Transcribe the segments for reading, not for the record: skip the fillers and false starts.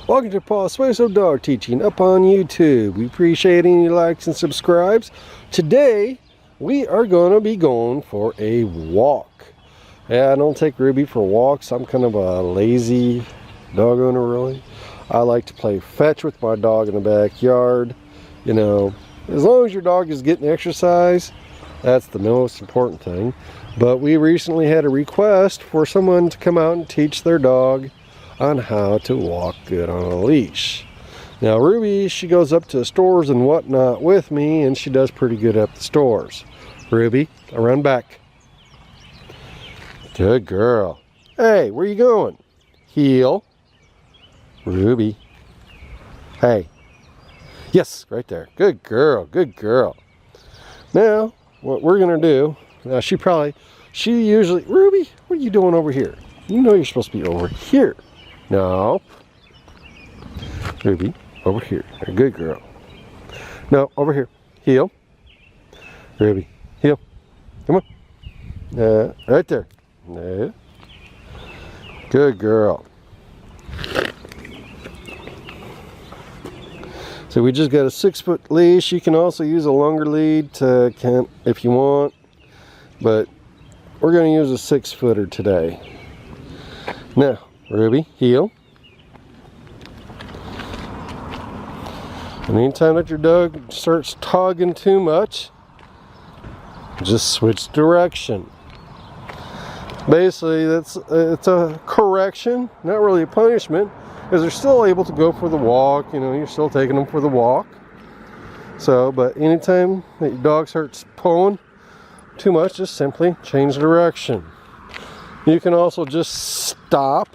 Welcome to Pawsuasive Dog Teaching up on YouTube. We appreciate any likes and subscribes. Today, we are going to be going for a walk. Yeah, I don't take Ruby for walks. I'm kind of a lazy dog owner, really. I like to play fetch with my dog in the backyard. You know, as long as your dog is getting exercise, that's the most important thing. But we recently had a request for someone to come out and teach their dog on how to walk good on a leash. Now Ruby, she goes up to stores and whatnot with me, and she does pretty good at the stores. Ruby, I run back. Good girl. Hey, where you going? Heel. Ruby. Hey. Yes, right there. Good girl, good girl. Now, what we're gonna do, now she usually, Ruby, what are you doing over here? You know you're supposed to be over here. No. Ruby, over here. You're a good girl. No, over here. Heel. Ruby, heel. Come on. Right there. No. Good girl. So we just got a 6-foot leash. You can also use a longer lead if you want, but we're going to use a 6-footer today. Now, Ruby, heel. And anytime that your dog starts tugging too much, just switch direction. Basically, it's a correction, not really a punishment, because they're still able to go for the walk. You know, you're still taking them for the walk. So, but anytime that your dog starts pulling too much, just simply change direction. You can also just stop,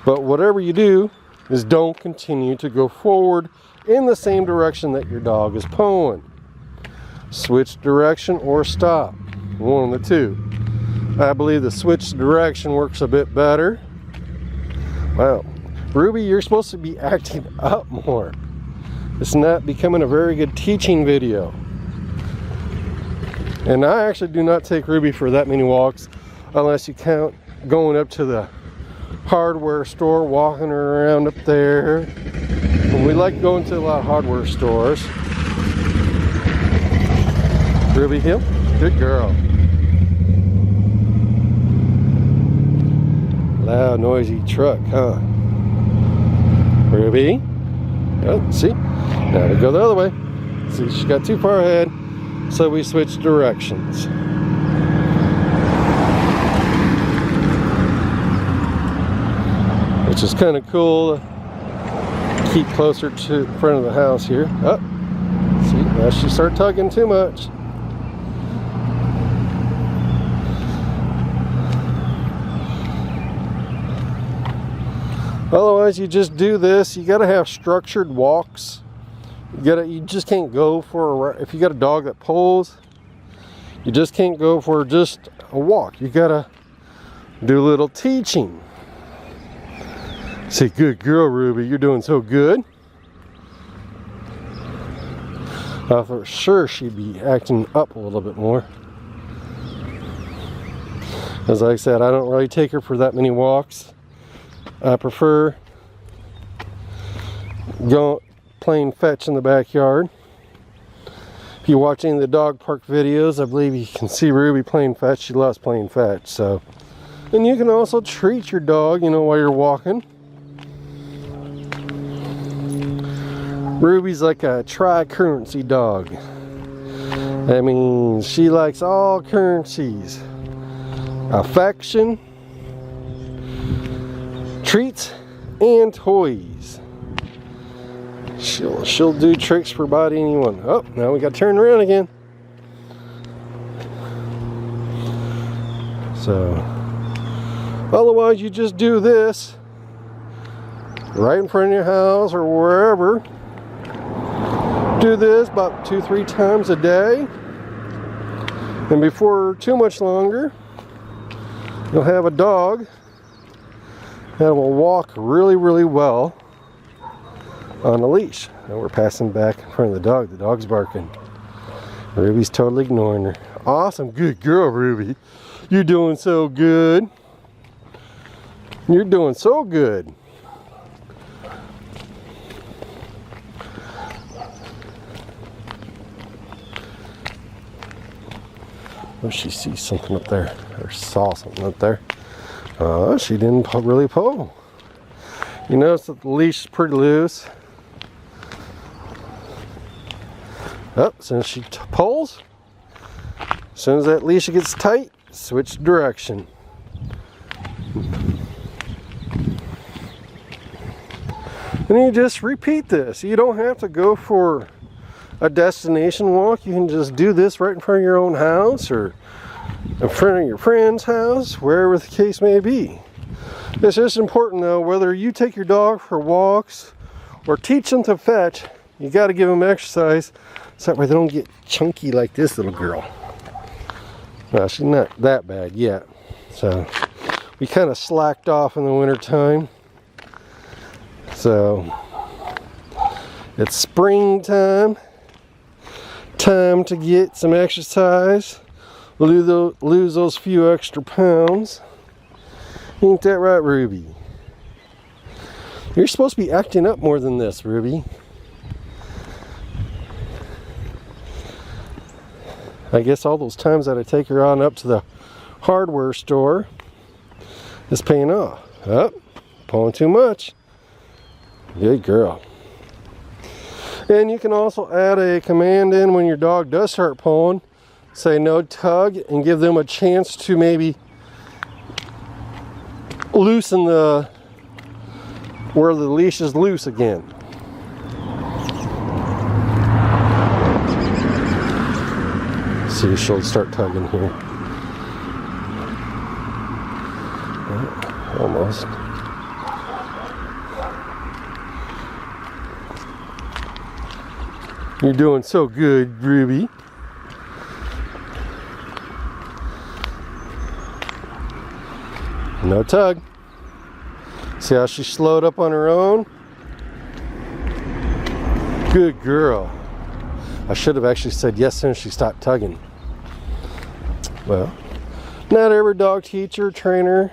but whatever you do is don't continue to go forward in the same direction that your dog is pulling. Switch direction or stop, one of the two. I believe the switch direction works a bit better. Wow, Ruby, you're supposed to be acting up more. It's not becoming a very good teaching video. And I actually do not take Ruby for that many walks, unless you count going up to the hardware store, walking her around up there. And we like going to a lot of hardware stores. Ruby, heel. Good girl. Loud, noisy truck, huh? Ruby. Oh, see? Now we go the other way. See, she got too far ahead, so we switched directions. Which is kind of cool to keep closer to the front of the house here. Oh, see, now she started tugging too much. Otherwise, you just do this. You got to have structured walks. You just can't go for if you got a dog that pulls, you just can't go for just a walk. You got to do a little teaching. Say, good girl, Ruby, you're doing so good. I for sure she'd be acting up a little bit more. As I said, I don't really take her for that many walks. I prefer playing fetch in the backyard. If you watch any of the dog park videos, I believe you can see Ruby playing fetch. She loves playing fetch. So, and you can also treat your dog, you know, while you're walking. Ruby's like a tri-currency dog. That means she likes all currencies. Affection, treats, and toys. She'll do tricks for about anyone. Oh, now we got to turn around again. So, otherwise you just do this right in front of your house or wherever. Do this about 2-3 times a day, and before too much longer, you'll have a dog that will walk really, really well on a leash. Now we're passing back in front of the dog. The dog's barking. Ruby's totally ignoring her. Awesome, good girl, Ruby. You're doing so good. You're doing so good. Oh, she sees something up there, or saw something up there. Oh, she didn't really pull. You notice that the leash is pretty loose. Oh, as soon as she pulls, as soon as that leash gets tight, switch direction. And you just repeat this. You don't have to go for a destination walk. You can just do this right in front of your own house or in front of your friend's house, wherever the case may be. It's just important though, whether you take your dog for walks or teach them to fetch, you got to give them exercise so that way they don't get chunky like this little girl. Well, she's not that bad yet. So we kind of slacked off in the winter time. So it's springtime. Time to get some exercise. Lose those few extra pounds. Ain't that right, Ruby? You're supposed to be acting up more than this, Ruby. I guess all those times that I take her on up to the hardware store is paying off. Oh, pulling too much. Good girl. And you can also add a command in when your dog does start pulling. Say no tug and give them a chance to maybe loosen where the leash is loose again. See, she'll start tugging here. Almost. You're doing so good, Ruby. No tug. See how she slowed up on her own? Good girl. I should have actually said yes as soon as she stopped tugging. Well, not every dog teacher, trainer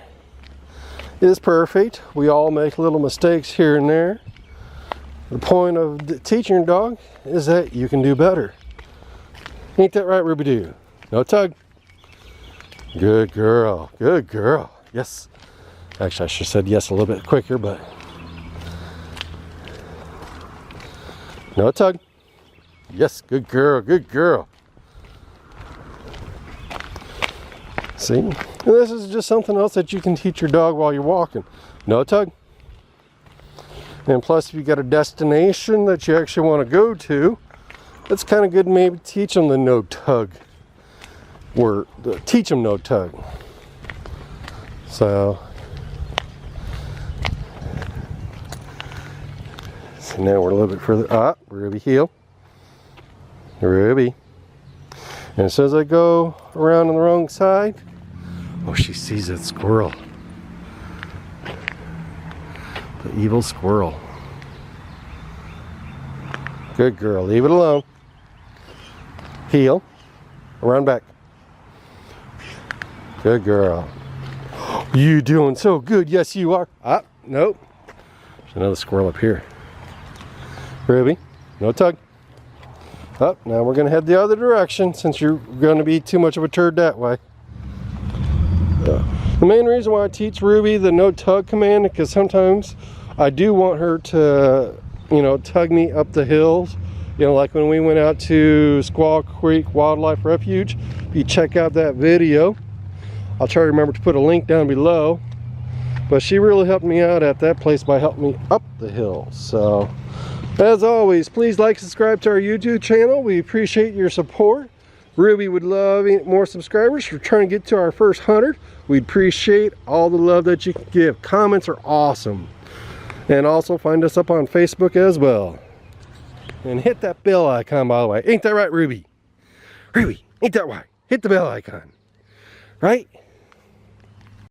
is perfect. We all make little mistakes here and there. The point of teaching your dog is that you can do better. Ain't that right, Ruby Doo? No tug. Good girl. Good girl. Yes. Actually, I should have said yes a little bit quicker, but no tug. Yes, good girl. Good girl. See? And this is just something else that you can teach your dog while you're walking. No tug. And plus, if you got a destination that you actually want to go to, it's kind of good to maybe teach them the no tug word. Teach them no tug. So now we're a little bit further up. Ruby, heel. Ruby. And as soon as I go around on the wrong side, oh, she sees that squirrel. The evil squirrel. Good girl. Leave it alone. Heel. Around back. Good girl. You doing so good. Yes, you are. Ah, nope. There's another squirrel up here. Ruby, no tug. Up. Now we're going to head the other direction since you're going to be too much of a turd that way. The main reason why I teach Ruby the no tug command is because sometimes I do want her to, tug me up the hills. Like when we went out to Squaw Creek Wildlife Refuge. If you check out that video, I'll try to remember to put a link down below. But she really helped me out at that place by helping me up the hill. So, as always, please like, subscribe to our YouTube channel. We appreciate your support. Ruby would love more subscribers. We're trying to get to our first 100. We'd appreciate all the love that you can give. Comments are awesome. And also find us up on Facebook as well. And hit that bell icon, by the way. Ain't that right, Ruby? Ruby, ain't that right? Hit the bell icon. Right?